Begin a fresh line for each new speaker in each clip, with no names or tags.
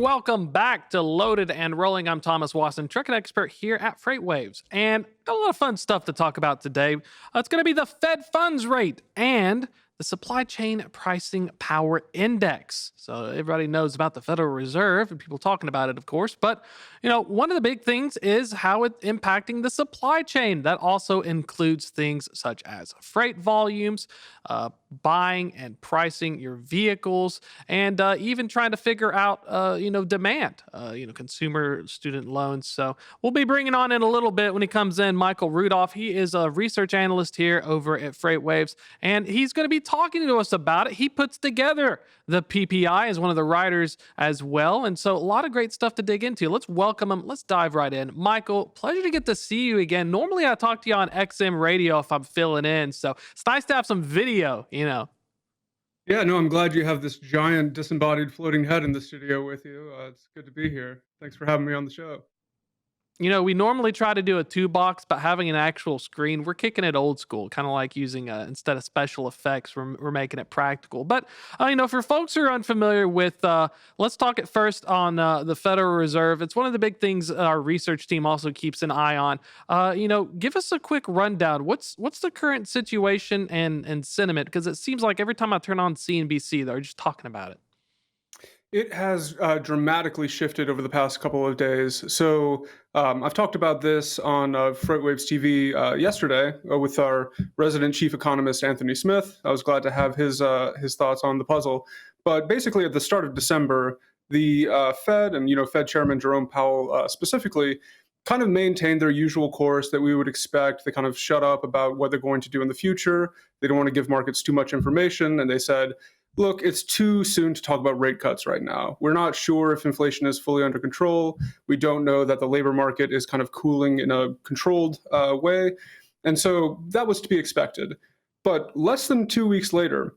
welcome back to Loaded and Rolling. I'm Thomas Wasson, trucking expert here at FreightWaves, and got a lot of fun stuff to talk about today. It's going to be the Fed funds rate and the supply chain pricing power index. So everybody knows about the Federal Reserve and people talking about it, of course. But one of the big things is how it's impacting the supply chain. That also includes things such as freight volumes, buying and pricing your vehicles, and even trying to figure out, demand, consumer student loans. So we'll be bringing on in a little bit when he comes in, Michael Rudolph. He is a research analyst here over at FreightWaves, and he's going to be talking to us about it. He puts together the PPI as one of the writers as well. And so a lot of great stuff to dig into. Let's welcome him. Let's dive right in. Michael, pleasure to get to see you again. Normally I talk to you on XM radio if I'm filling in. So it's nice to have some video.
Yeah, no, I'm glad you have this giant disembodied floating head in the studio with you. It's good to be here. Thanks for having me on the show.
We normally try to do a two box, but having an actual screen, we're kicking it old school, kind of like using instead of special effects, we're making it practical. But, for folks who are unfamiliar with, let's talk at first on the Federal Reserve. It's one of the big things our research team also keeps an eye on. Give us a quick rundown. What's the current situation and sentiment? Because it seems like every time I turn on CNBC, they're just talking about it.
It has dramatically shifted over the past couple of days. So I've talked about this on FreightWaves TV yesterday with our resident chief economist, Anthony Smith. I was glad to have his thoughts on the puzzle. But basically, at the start of December, the Fed and Fed Chairman Jerome Powell specifically kind of maintained their usual course that we would expect. They kind of shut up about what they're going to do in the future. They don't want to give markets too much information. And they said, look, it's too soon to talk about rate cuts right now. We're not sure if inflation is fully under control. We don't know that the labor market is kind of cooling in a controlled way. And so that was to be expected. But less than 2 weeks later,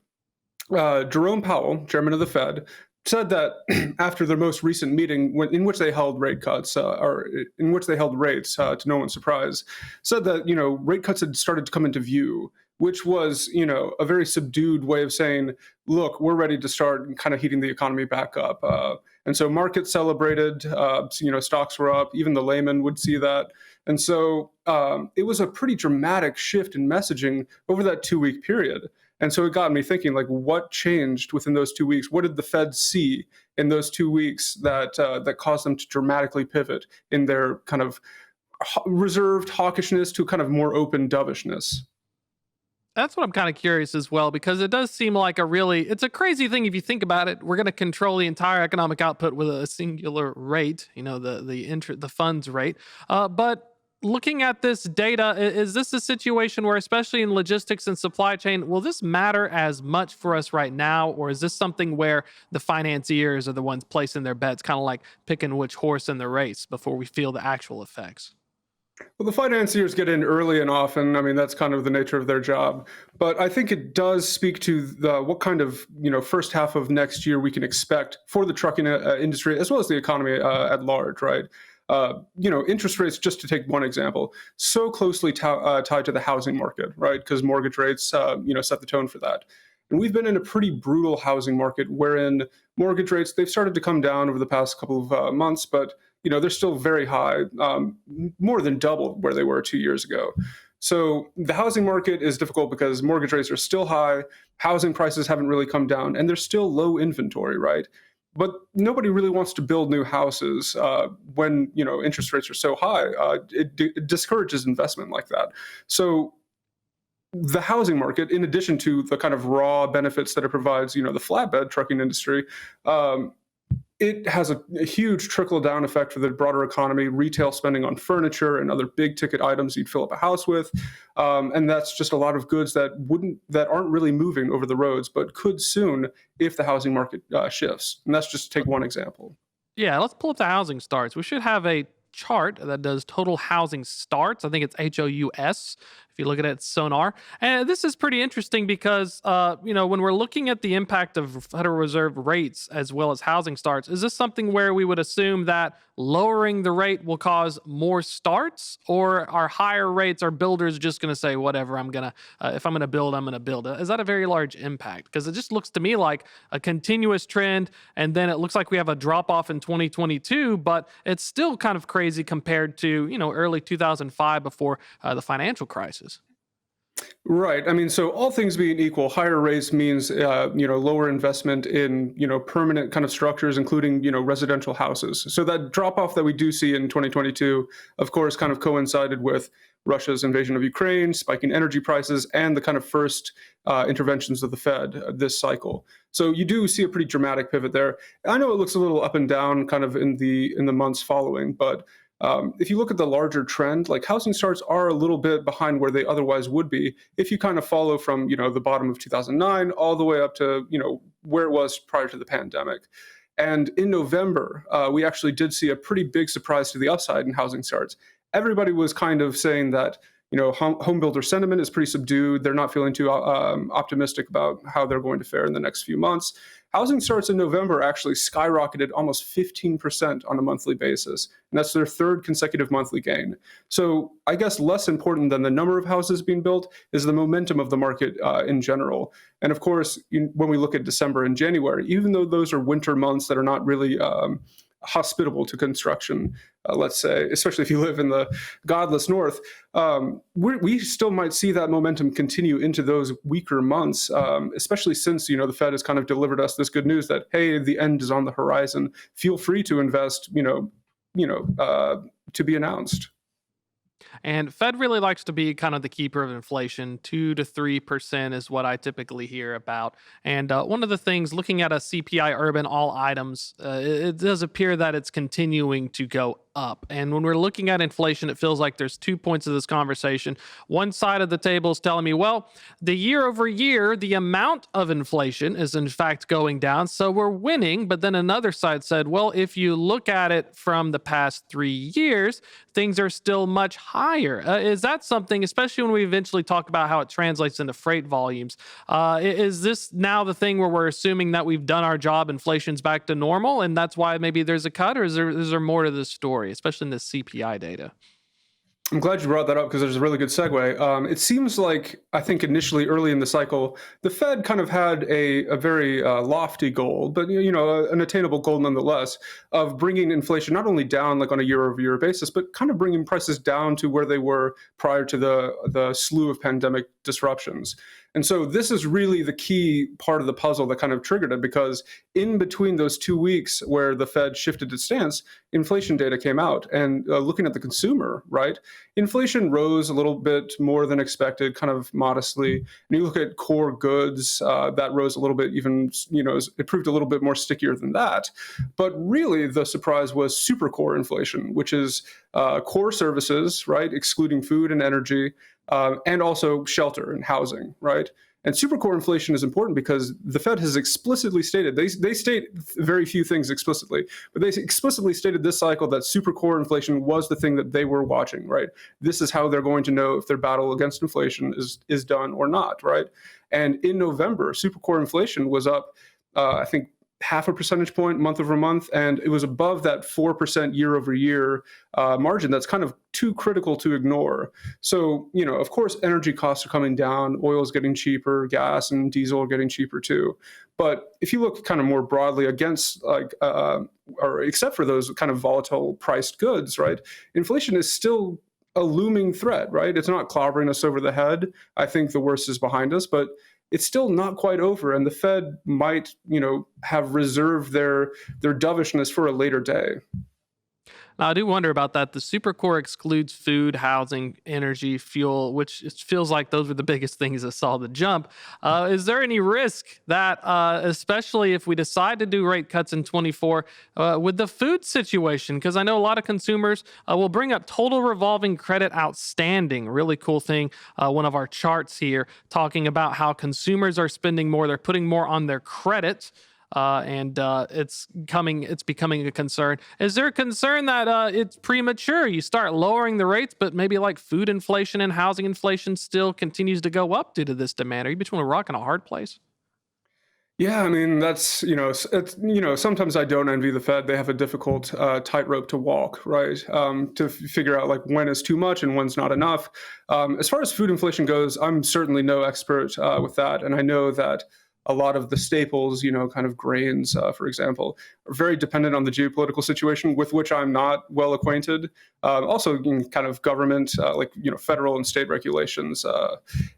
Jerome Powell, chairman of the Fed, said that after their most recent meeting in which they held rate cuts, or in which they held rates, to no one's surprise, said that, rate cuts had started to come into view, which was, a very subdued way of saying, look, we're ready to start kind of heating the economy back up. And so markets celebrated, stocks were up, even the layman would see that. And so it was a pretty dramatic shift in messaging over that 2-week period. And so it got me thinking, like, what changed within those 2 weeks? What did the Fed see in those 2 weeks that caused them to dramatically pivot in their kind of reserved hawkishness to kind of more open dovishness?
That's what I'm kind of curious as well, because it does seem like it's a crazy thing if you think about it. We're going to control the entire economic output with a singular rate, the funds rate. But looking at this data, is this a situation where, especially in logistics and supply chain, will this matter as much for us right now? Or is this something where the financiers are the ones placing their bets, kind of like picking which horse in the race before we feel the actual effects?
Well, the financiers get in early and often. I mean, that's kind of the nature of their job. But I think it does speak to what kind of first half of next year we can expect for the trucking industry as well as the economy at large, right? Interest rates, just to take one example, so closely tied to the housing market, right? Because mortgage rates, set the tone for that. And we've been in a pretty brutal housing market wherein mortgage rates, they've started to come down over the past couple of months, but they're still very high, more than double where they were 2 years ago. So the housing market is difficult because mortgage rates are still high, housing prices haven't really come down, and there's still low inventory, right? But nobody really wants to build new houses when interest rates are so high. It discourages investment like that. So the housing market, in addition to the kind of raw benefits that it provides, the flatbed trucking industry, it has a huge trickle-down effect for the broader economy, retail spending on furniture and other big-ticket items you'd fill up a house with. And that's just a lot of goods that aren't really moving over the roads, but could soon if the housing market shifts. And that's just to take one example.
Yeah, let's pull up the housing starts. We should have a chart that does total housing starts. I think it's HOUS. if you look at it, sonar. And this is pretty interesting because, when we're looking at the impact of Federal Reserve rates as well as housing starts, is this something where we would assume that lowering the rate will cause more starts, or are higher rates, are builders just going to say, whatever, if I'm going to build, I'm going to build? Is that a very large impact? Because it just looks to me like a continuous trend, and then it looks like we have a drop off in 2022, but it's still kind of crazy compared to, early 2005 before the financial crisis.
Right. I mean, so all things being equal, higher rates means lower investment in permanent kind of structures, including residential houses. So that drop off that we do see in 2022, of course, kind of coincided with Russia's invasion of Ukraine, spiking energy prices, and the kind of first interventions of the Fed this cycle. So you do see a pretty dramatic pivot there. I know it looks a little up and down, kind of in the months following, but if you look at the larger trend, like housing starts are a little bit behind where they otherwise would be if you kind of follow from the bottom of 2009 all the way up to where it was prior to the pandemic. And in November, we actually did see a pretty big surprise to the upside in housing starts. Everybody was kind of saying that home builder sentiment is pretty subdued. They're not feeling too optimistic about how they're going to fare in the next few months. Housing starts in November actually skyrocketed almost 15% on a monthly basis, and that's their third consecutive monthly gain. So I guess less important than the number of houses being built is the momentum of the market in general. And of course, when we look at December and January, even though those are winter months that are not really hospitable to construction, let's say, especially if you live in the godless north, we still might see that momentum continue into those weaker months, especially since the Fed has kind of delivered us this good news that, hey, the end is on the horizon. Feel free to invest, to be announced.
And Fed really likes to be kind of the keeper of inflation. 2 to 3% is what I typically hear about. And one of the things, looking at a CPI urban all items, it does appear that it's continuing to go up. And when we're looking at inflation, it feels like there's 2 points of this conversation. One side of the table is telling me, well, the year over year, the amount of inflation is in fact going down, so we're winning. But then another side said, well, if you look at it from the past 3 years, things are still much higher. Is that something, especially when we eventually talk about how it translates into freight volumes, is this now the thing where we're assuming that we've done our job, inflation's back to normal, and that's why maybe there's a cut, or is there more to this story, especially in the CPI data?
I'm glad you brought that up because there's a really good segue. It seems like, I think initially early in the cycle, the Fed kind of had a very lofty goal, but an attainable goal nonetheless, of bringing inflation not only down like on a year-over-year basis, but kind of bringing prices down to where they were prior to the slew of pandemic disruptions. And so this is really the key part of the puzzle that kind of triggered it, because in between those 2 weeks where the Fed shifted its stance, inflation data came out. And looking at the consumer, right, inflation rose a little bit more than expected, kind of modestly. And you look at core goods, that rose a little bit, even, it proved a little bit more stickier than that. But really the surprise was super core inflation, which is core services, right, excluding food and energy, and also shelter and housing, right? And supercore inflation is important because the Fed has explicitly stated, they state very few things explicitly, but they explicitly stated this cycle that supercore inflation was the thing that they were watching, right? This is how they're going to know if their battle against inflation is done or not, right? And in November, supercore inflation was up, I think, half a percentage point month over month, and it was above that 4% year over year margin that's kind of too critical to ignore. So, of course, energy costs are coming down, oil is getting cheaper, gas and diesel are getting cheaper too. But if you look kind of more broadly against, or except for those kind of volatile priced goods, right, inflation is still a looming threat, right? It's not clobbering us over the head. I think the worst is behind us, but it's still not quite over, and the Fed might, have reserved their dovishness for a later day.
Now, I do wonder about that. The supercore excludes food, housing, energy, fuel, which it feels like those were the biggest things that saw the jump. Is there any risk that, especially if we decide to do rate cuts in 24, with the food situation? Because I know a lot of consumers will bring up total revolving credit outstanding. Really cool thing. One of our charts here talking about how consumers are spending more. They're putting more on their credit. and it's becoming a concern. Is there a concern that it's premature? You start lowering the rates, but maybe like food inflation and housing inflation still continues to go up due to this demand. Are you between a rock and a hard place?
Yeah, I mean that's sometimes I don't envy the Fed. They have a difficult tightrope to walk, right? Figure out like when is too much and when's not enough. As far as food inflation goes, I'm certainly no expert with that, and I know that a lot of the staples, kind of grains, for example, are very dependent on the geopolitical situation with which I'm not well acquainted. Also, kind of government, like federal and state regulations,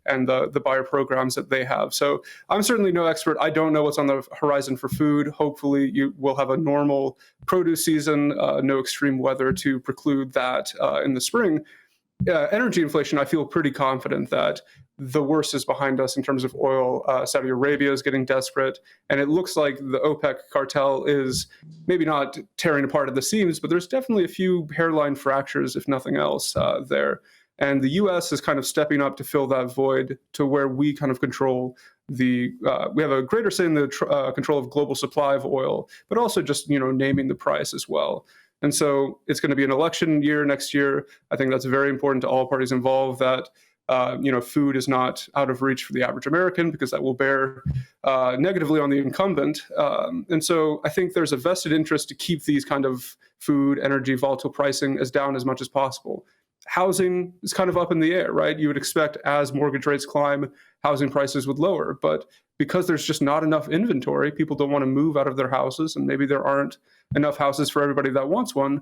and the buyer programs that they have. So I'm certainly no expert. I don't know what's on the horizon for food. Hopefully, you will have a normal produce season, no extreme weather to preclude that in the spring. Energy inflation, I feel pretty confident that the worst is behind us in terms of oil. Saudi Arabia is getting desperate, and it looks like the OPEC cartel is maybe not tearing apart at the seams, but there's definitely a few hairline fractures, if nothing else, there. And the U.S. is kind of stepping up to fill that void to where we kind of control we have a greater say in the control of global supply of oil, but also just naming the price as well. And so it's going to be an election year next year. I think that's very important to all parties involved that, food is not out of reach for the average American because that will bear negatively on the incumbent. And so I think there's a vested interest to keep these kind of food, energy, volatile pricing as down as much as possible. Housing is kind of up in the air, right? You would expect as mortgage rates climb, housing prices would lower. But because there's just not enough inventory, people don't want to move out of their houses, and maybe there aren't enough houses for everybody that wants one.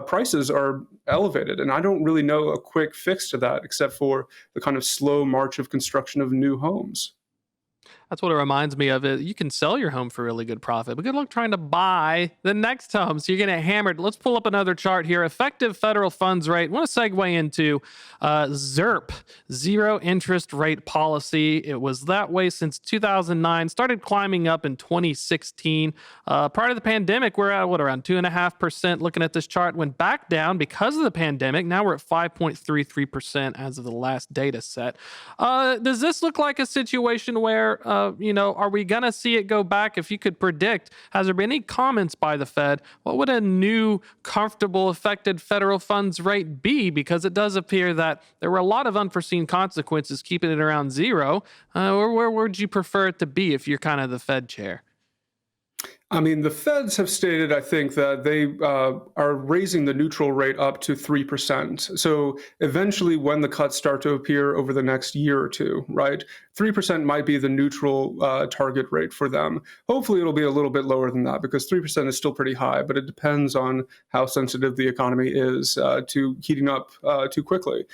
Prices are elevated, and I don't really know a quick fix to that except for the kind of slow march of construction of new homes.
That's what it reminds me of. It you can sell your home for really good profit, but good luck trying to buy the next home. So you're going to get hammered. Let's pull up another chart here. Effective federal funds rate. I want to segue into ZIRP, zero interest rate policy. It was that way since 2009. Started climbing up in 2016. Prior to the pandemic, we're at around 2.5%. Looking at this chart, went back down because of the pandemic. Now we're at 5.33% as of the last data set. Does this look like a situation where are we going to see it go back? If you could predict, has there been any comments by the Fed? What would a new, comfortable, effective federal funds rate be? Because it does appear that there were a lot of unforeseen consequences keeping it around zero. Or where would you prefer it to be if you're kind of the Fed chair?
I mean, the Feds have stated, I think, that they are raising the neutral rate up to 3%. So eventually, when the cuts start to appear over the next year or two, right, 3% might be the neutral target rate for them. Hopefully, it'll be a little bit lower than that because 3% is still pretty high, but it depends on how sensitive the economy is to heating up too quickly.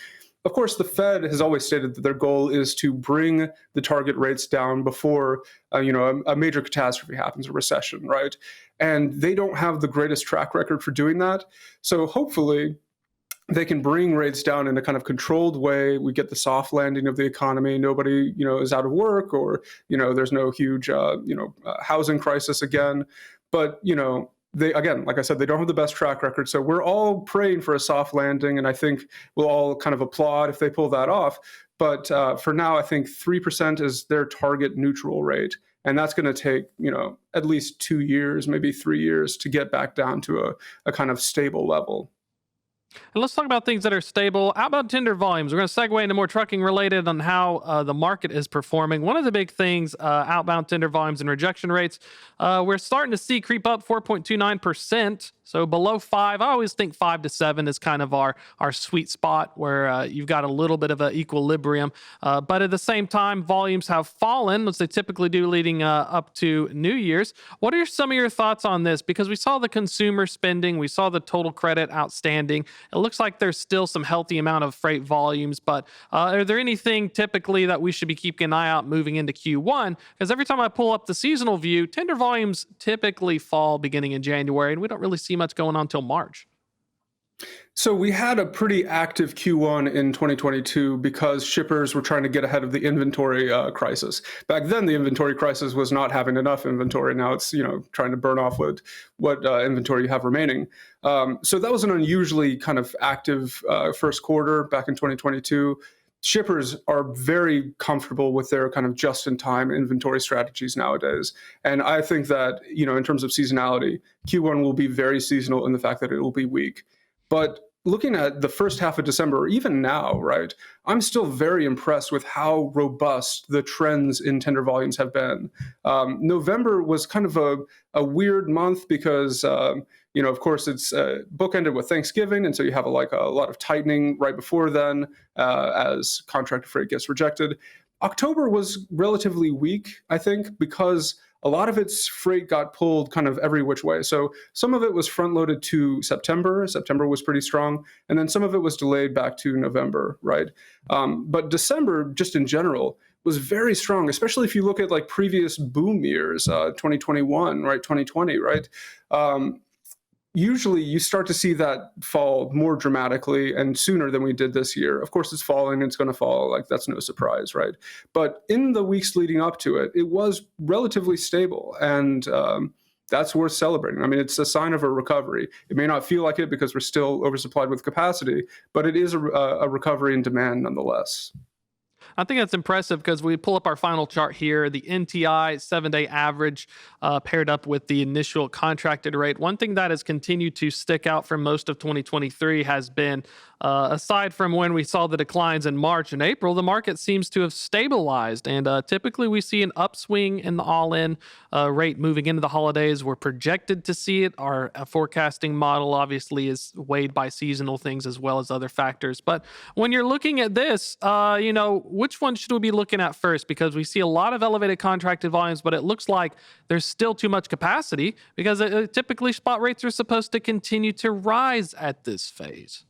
Of course, the Fed has always stated that their goal is to bring the target rates down before, a major catastrophe happens, a recession, right? And they don't have the greatest track record for doing that. So hopefully, they can bring rates down in a kind of controlled way. We get the soft landing of the economy. Nobody, is out of work, or there's no huge, housing crisis again. But they, again, like I said, they don't have the best track record. So we're all praying for a soft landing, and I think we'll all kind of applaud if they pull that off. But for now, I think 3% is their target neutral rate. And that's going to take, at least 2 years, maybe 3 years to get back down to a kind of stable level.
And let's talk about things that are stable. Outbound tender volumes. We're going to segue into more trucking related on how the market is performing. One of the big things, outbound tender volumes and rejection rates, we're starting to see creep up 4.29%. So below 5. I always think 5 to 7 is kind of our sweet spot where you've got a little bit of an equilibrium. But at the same time, volumes have fallen, as they typically do leading up to New Year's. What are some of your thoughts on this? Because we saw the consumer spending, we saw the total credit outstanding. It looks like there's still some healthy amount of freight volumes, but are there anything typically that we should be keeping an eye out moving into Q1? Because every time I pull up the seasonal view, tender volumes typically fall beginning in January, and we don't really see much going on till March.
So we had a pretty active Q1 in 2022 because shippers were trying to get ahead of the inventory crisis. Back then, the inventory crisis was not having enough inventory. Now it's trying to burn off what inventory you have remaining. So that was an unusually kind of active first quarter back in 2022. shippers are very comfortable with their kind of just-in-time inventory strategies nowadays. And I think that, in terms of seasonality, Q1 will be very seasonal in the fact that it will be weak. But looking at the first half of December, or even now, right, I'm still very impressed with how robust the trends in tender volumes have been. November was kind of a weird month because, of course, it's bookended with Thanksgiving, and so you have a lot of tightening right before then as contract freight gets rejected. October was relatively weak, I think, because a lot of its freight got pulled kind of every which way. So some of it was front loaded to September. September was pretty strong. And then some of it was delayed back to November, right? But December, just in general, was very strong, especially if you look at like previous boom years, 2021, right? 2020, right? Usually you start to see that fall more dramatically and sooner than we did this year. Of course, it's falling, it's going to fall. Like, that's no surprise, right? But in the weeks leading up to it, it was relatively stable. And that's worth celebrating. I mean, it's a sign of a recovery. It may not feel like it because we're still oversupplied with capacity, but it is a recovery in demand nonetheless.
I think that's impressive because we pull up our final chart here, the NTI 7-day average paired up with the initial contracted rate. One thing that has continued to stick out for most of 2023 has been, aside from when we saw the declines in March and April, the market seems to have stabilized. And typically we see an upswing in the all-in rate moving into the holidays. We're projected to see it. Our forecasting model obviously is weighed by seasonal things as well as other factors. But when you're looking at this, which one should we be looking at first? Because we see a lot of elevated contracted volumes, but it looks like there's still too much capacity because typically spot rates are supposed to continue to rise at this phase.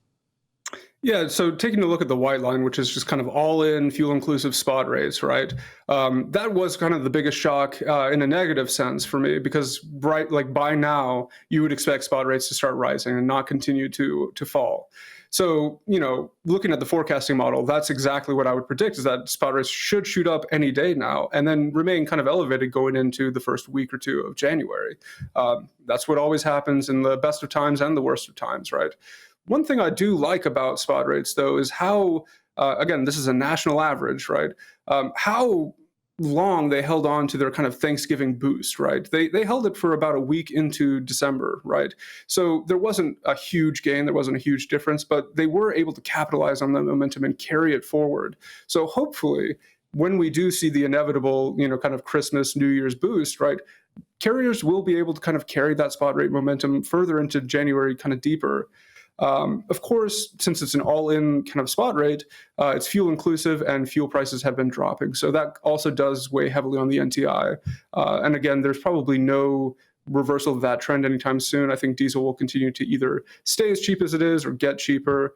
Yeah, so taking a look at the white line, which is just kind of all-in fuel-inclusive spot rates, right? That was kind of the biggest shock in a negative sense for me because, by now, you would expect spot rates to start rising and not continue to fall. So, looking at the forecasting model, that's exactly what I would predict, is that spot rates should shoot up any day now and then remain kind of elevated going into the first week or two of January. That's what always happens in the best of times and the worst of times, right? One thing I do like about spot rates, though, is how, again, this is a national average, right? How long they held on to their kind of Thanksgiving boost, right? They held it for about a week into December, right? So there wasn't a huge gain, there wasn't a huge difference, but they were able to capitalize on the momentum and carry it forward. So hopefully, when we do see the inevitable, kind of Christmas, New Year's boost, right, carriers will be able to kind of carry that spot rate momentum further into January, kind of deeper. Of course, since it's an all-in kind of spot rate, it's fuel inclusive and fuel prices have been dropping. So that also does weigh heavily on the NTI. And again, there's probably no reversal of that trend anytime soon. I think diesel will continue to either stay as cheap as it is or get cheaper.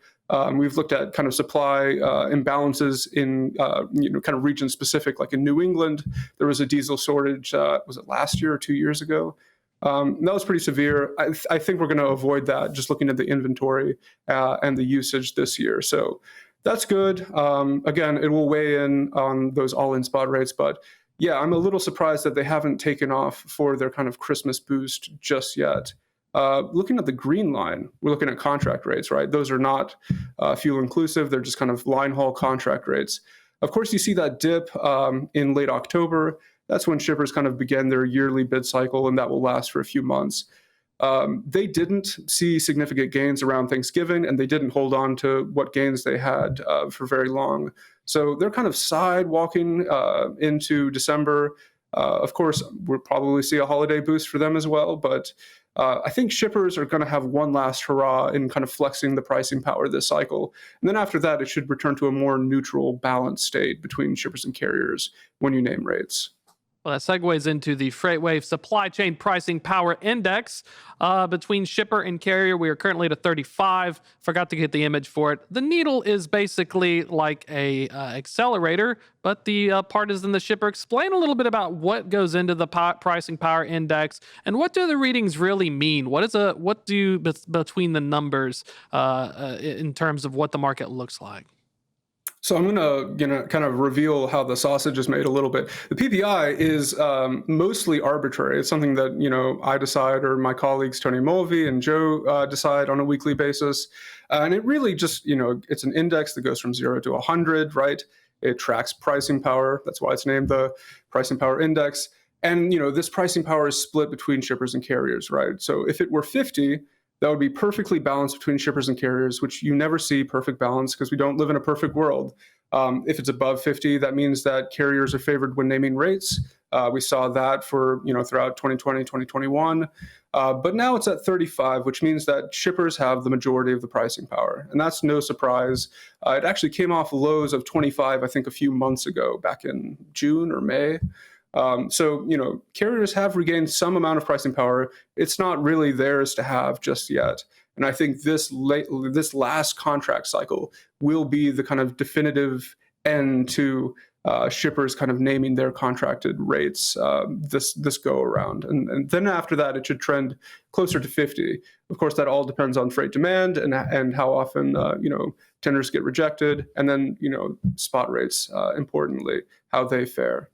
We've looked at kind of supply imbalances in, kind of region specific, like in New England, there was a diesel shortage, was it last year or 2 years ago? That was pretty severe. I think we're going to avoid that just looking at the inventory and the usage this year. So that's good. Again, it will weigh in on those all-in spot rates. But yeah, I'm a little surprised that they haven't taken off for their kind of Christmas boost just yet. Looking at the green line, we're looking at contract rates, right? Those are not fuel inclusive. They're just kind of line haul contract rates. Of course, you see that dip in late October. That's when shippers kind of begin their yearly bid cycle, and that will last for a few months. They didn't see significant gains around Thanksgiving, and they didn't hold on to what gains they had for very long. So they're kind of sidewalking into December. Of course, we'll probably see a holiday boost for them as well, but I think shippers are going to have one last hurrah in kind of flexing the pricing power this cycle. And then after that, it should return to a more neutral, balanced state between shippers and carriers when you name rates.
Well, that segues into the FreightWaves Supply Chain Pricing Power Index. Between shipper and carrier, we are currently at a 35. Forgot to get the image for it. The needle is basically like a accelerator, but the part is in the shipper. Explain a little bit about what goes into the Pricing Power Index and what do the readings really mean? What do between the numbers in terms of what the market looks like?
So I'm gonna kind of reveal how the sausage is made a little bit. The PPI is mostly arbitrary. It's something that I decide, or my colleagues Tony Mulvey and Joe decide on a weekly basis, and it really just it's an index that goes from 0 to 100, right? It tracks pricing power. That's why it's named the pricing power index. And this pricing power is split between shippers and carriers, right? So if it were 50, that would be perfectly balanced between shippers and carriers, which you never see perfect balance because we don't live in a perfect world. If it's above 50, that means that carriers are favored when naming rates. We saw that for throughout 2020, 2021. But now it's at 35, which means that shippers have the majority of the pricing power. And that's no surprise. It actually came off lows of 25, I think, a few months ago, back in June or May. So carriers have regained some amount of pricing power. It's not really theirs to have just yet. And I think this last contract cycle will be the kind of definitive end to shippers kind of naming their contracted rates this go around. And then after that, it should trend closer to 50. Of course, that all depends on freight demand and how often tenders get rejected, and then spot rates, importantly, how they fare.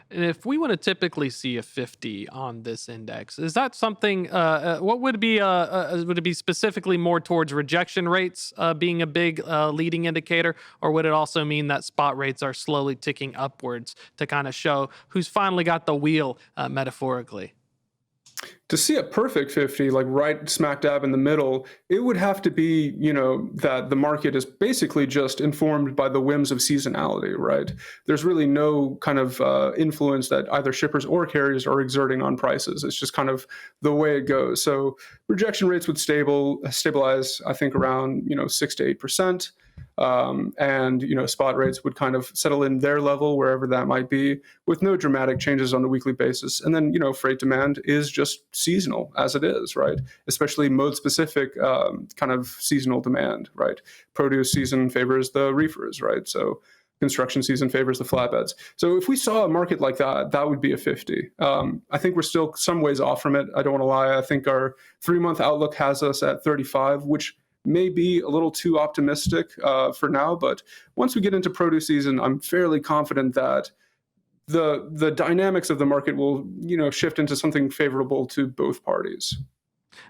If we want to typically see a 50 on this index, is that something, what would it be, would it be specifically more towards rejection rates being a big leading indicator, or would it also mean that spot rates are slowly ticking upwards to kind of show who's finally got the wheel, metaphorically?
To see a perfect 50, like right smack dab in the middle, it would have to be, that the market is basically just informed by the whims of seasonality, right? There's really no kind of influence that either shippers or carriers are exerting on prices. It's just kind of the way it goes. So rejection rates would stabilize, I think, around 6 to 8%. And spot rates would kind of settle in their level wherever that might be, with no dramatic changes on a weekly basis. And then freight demand is just seasonal as it is, right? Especially mode specific kind of seasonal demand, right? Produce season favors the reefers, right? So construction season favors the flatbeds. So if we saw a market like that, that would be a 50. I think we're still some ways off from it. I don't want to lie. I think our 3-month outlook has us at 35, which may be a little too optimistic for now. But once we get into produce season, I'm fairly confident that the dynamics of the market will shift into something favorable to both parties.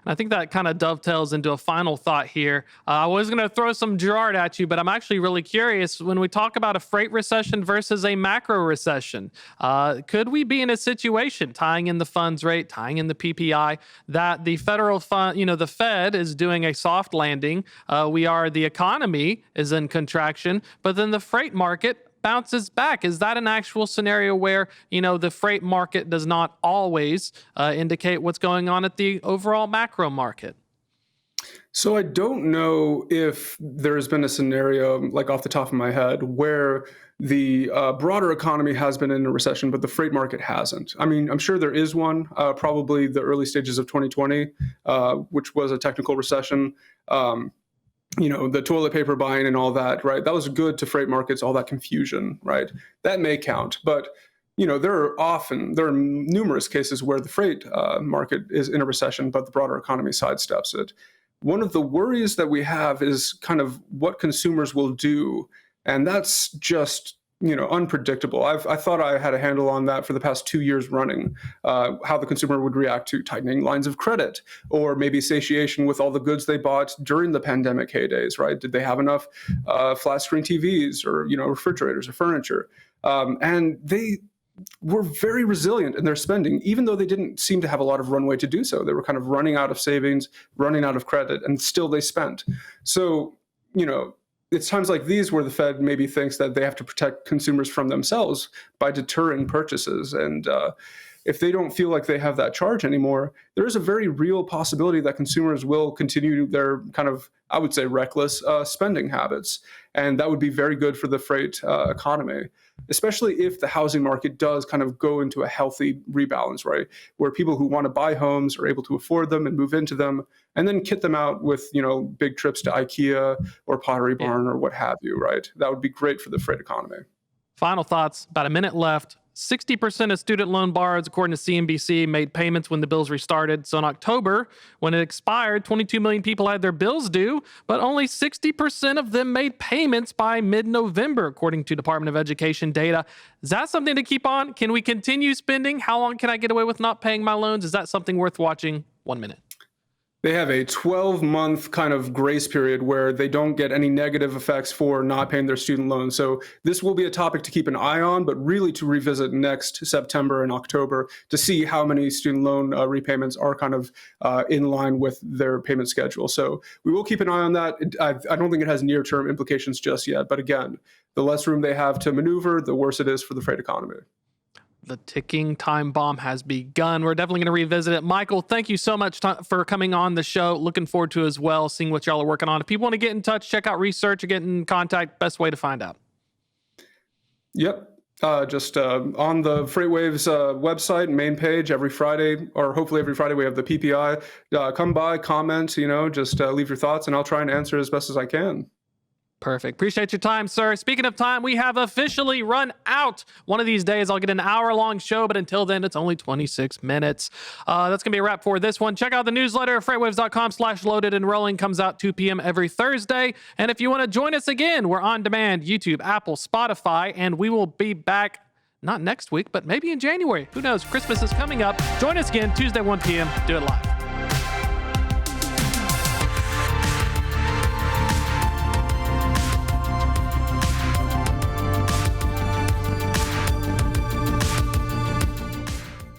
And I think that kind of dovetails into a final thought here. I was going to throw some Gerard at you, but I'm actually really curious when we talk about a freight recession versus a macro recession. Could we be in a situation, tying in the funds rate, tying in the PPI, that the federal fund, the Fed is doing a soft landing? The economy is in contraction, but then the freight market bounces back. Is that an actual scenario where, the freight market does not always indicate what's going on at the overall macro market?
So I don't know if there's been a scenario, like off the top of my head, where the broader economy has been in a recession, but the freight market hasn't. I mean, I'm sure there is one, probably the early stages of 2020, which was a technical recession. The toilet paper buying and all that, right? That was good to freight markets, all that confusion, right? That may count. But, there are numerous cases where the freight market is in a recession, but the broader economy sidesteps it. One of the worries that we have is kind of what consumers will do. And that's just, unpredictable. I thought I had a handle on that for the past 2 years running, how the consumer would react to tightening lines of credit, or maybe satiation with all the goods they bought during the pandemic heydays, right? Did they have enough flat screen TVs or, refrigerators or furniture? And they were very resilient in their spending, even though they didn't seem to have a lot of runway to do so. They were kind of running out of savings, running out of credit, and still they spent. So, it's times like these where the Fed maybe thinks that they have to protect consumers from themselves by deterring purchases. And if they don't feel like they have that charge anymore, there is a very real possibility that consumers will continue their kind of, I would say, reckless spending habits. And that would be very good for the freight economy, especially if the housing market does kind of go into a healthy rebalance, right? Where people who want to buy homes are able to afford them and move into them, and then kit them out with, big trips to IKEA or Pottery Barn or what have you, right? That would be great for the freight economy.
Final thoughts, about a minute left. 60% of student loan borrowers, according to CNBC, made payments when the bills restarted. So in October, when it expired, 22 million people had their bills due, but only 60% of them made payments by mid-November, according to Department of Education data. Is that something to keep on? Can we continue spending? How long can I get away with not paying my loans? Is that something worth watching? 1 minute.
They have a 12-month kind of grace period where they don't get any negative effects for not paying their student loans. So this will be a topic to keep an eye on, but really to revisit next September and October to see how many student loan repayments are kind of in line with their payment schedule. So we will keep an eye on that. I don't think it has near-term implications just yet. But again, the less room they have to maneuver, the worse it is for the freight economy.
The ticking time bomb has begun. We're definitely going to revisit it. Michael, thank you so much for coming on the show. Looking forward to as well, seeing what y'all are working on. If people want to get in touch, check out research or get in contact, best way to find out.
Yep. Just on the FreightWaves website, main page, every Friday, or hopefully every Friday, we have the PPI. Come by, comment, just leave your thoughts, and I'll try and answer as best as I can.
Perfect. Appreciate your time, sir. Speaking of time, we have officially run out. One of these days, I'll get an hour-long show, but until then, it's only 26 minutes. That's going to be a wrap for this one. Check out the newsletter, freightwaves.com/loaded and rolling. Comes out 2 p.m. every Thursday. And if you want to join us again, we're on demand, YouTube, Apple, Spotify, and we will be back not next week, but maybe in January. Who knows? Christmas is coming up. Join us again, Tuesday, 1 p.m. Do it live.